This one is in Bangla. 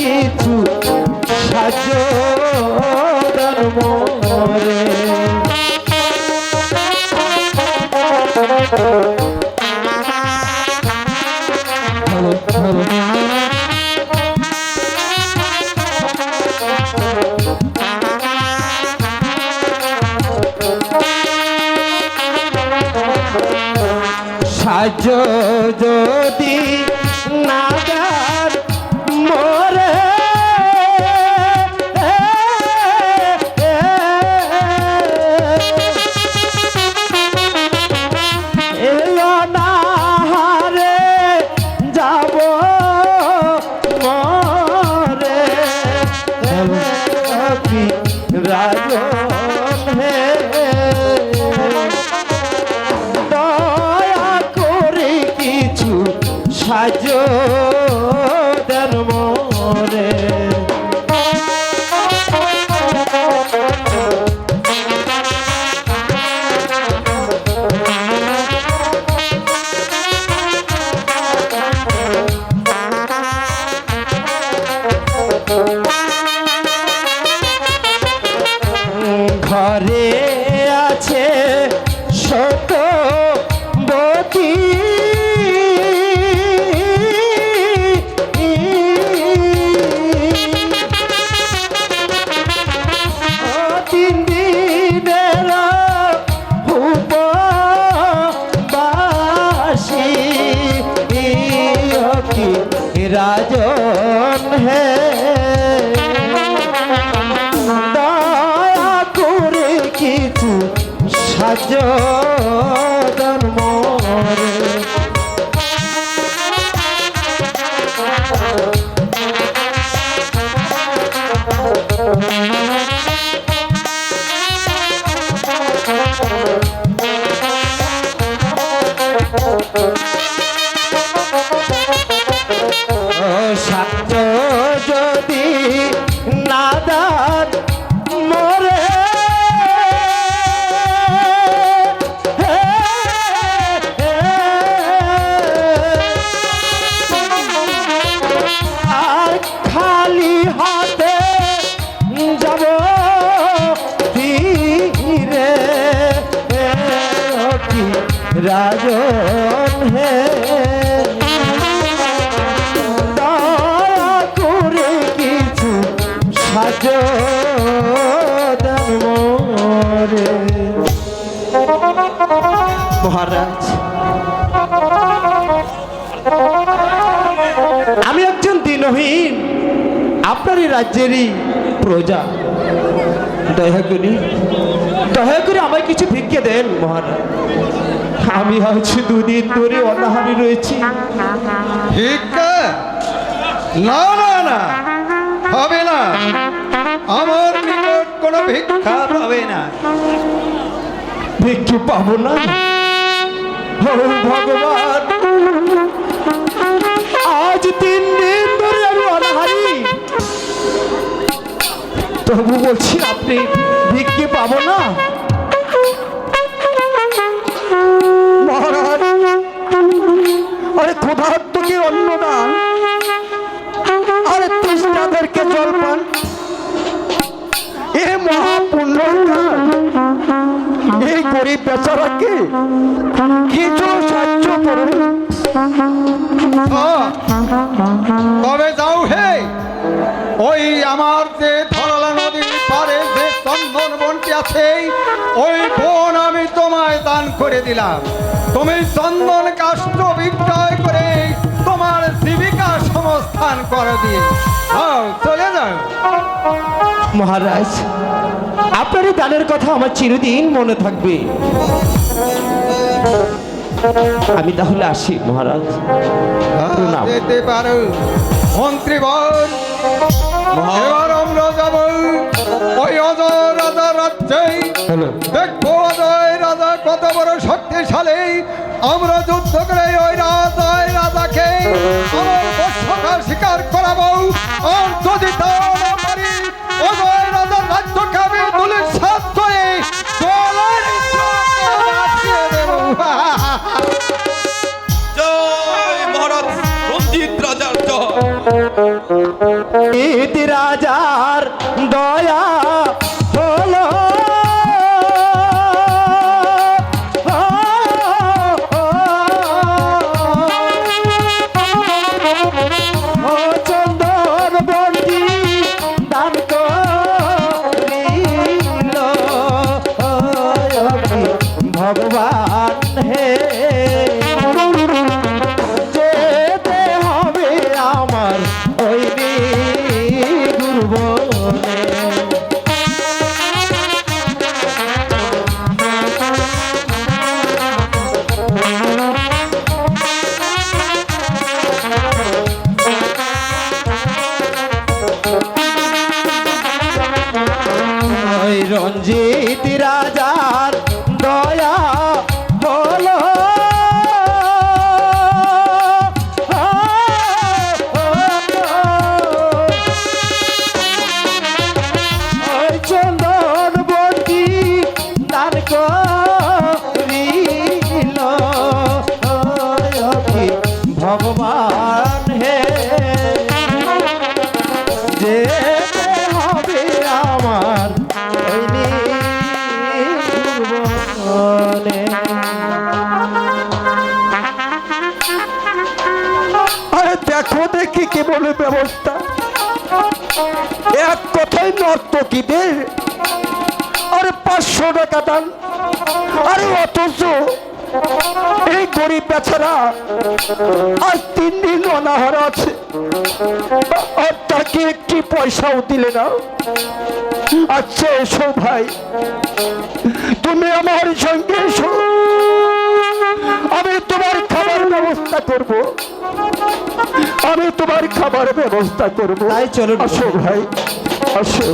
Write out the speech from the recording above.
কিছু সাজো মোরে সাজো যদি নাগার মোরে এলো না হারে যাব মোরে রাজন হে সাজো দেন মোরে ঘরে আছে শত বতী राजन है दया करे किछु साजन मोरे সাজো যদি নাদার মোরে আর খালি হাতে যাব ফিরে রাজন হে সাজো মোরে মহারাজ আমি একজন দিনহীন আপনারই রাজ্যেরই প্রজা দয়া করে আমায় কিছু ভিক্ষে দেন মহারাজ আমি আজ দুদিন ধরে অনাহারে রয়েছি ভিক্ষা না না না হবে না আমার নিকট কোনো ভিক্ষা পাবে না ভিক্ষে পাবো না ও ভগবান আজ 3 দিন ধরে আমি অনাহারি তবু বলছি আপনি ভিক্ষে পাবো না মহারাজ আরে ক্ষুধার্তকে অন্নদান আরে তৃষ্ণাদেরকে জলপান এ মহাপুণ্য এই গরিব বেচারাকে কিছু সাহায্য করুন তবে যাও হে ওই আমার যে ধরলা নদীর পারে যে চন্দন বনটি আছে ওই বন আমি তোমায় দান করে দিলাম তুমি চন্দন কাষ্ঠ বিক্রয় করে তোমার জীবিকা সংস্থান করে দিয়ে চলে যাও মহারাজ আপনার এই দানের কথা আমার চিরদিন মনে থাকবে আমি তাহলে আসি মহারাজ যেতে পারো মন্ত্রীবর এবার আমরা যাব ওই অজয় রাজা রাজ্যে দেখবো অজয় রাজা কত বড় শক্তিশালী আমরা যুদ্ধ করে ওই রাজাকে আমার বর্ষকার শিকার করাবো আর যদি তা না পারি অজয় রাজার রাজ্যকে আমি তুলে সাত করে জয় মহারাজ রঞ্জিত রাজার জয়। ইতি রাজার দয়া হলো ও চন্দন বন্দি দান করিল ভগবান হে যেতে হবে আমার ওই দুর্বনে ওই রঞ্জিত রাজার দয়া হলো ওই চন্দন বন্দি দান করিল ভগবান হে যেতে হবে আমার ওই দুর্বনে। আরে দেখো দেখি কি বলে ব্যবস্থা, এক কথায় নর্তকীদের আরে 500 টাকা দান, আরে অথচ এই গরিব বেচারা আজ 3 দিন অনাহার আছে, আর তাকে একটি পয়সাও দিলে না। আচ্ছা এসো ভাই, তুমি আমার সঙ্গে এসো, আমি তোমার খাবার ব্যবস্থা করব, আমি তোমার খাবার ব্যবস্থা করব। তাই চলো। আসো ভাই, আসো।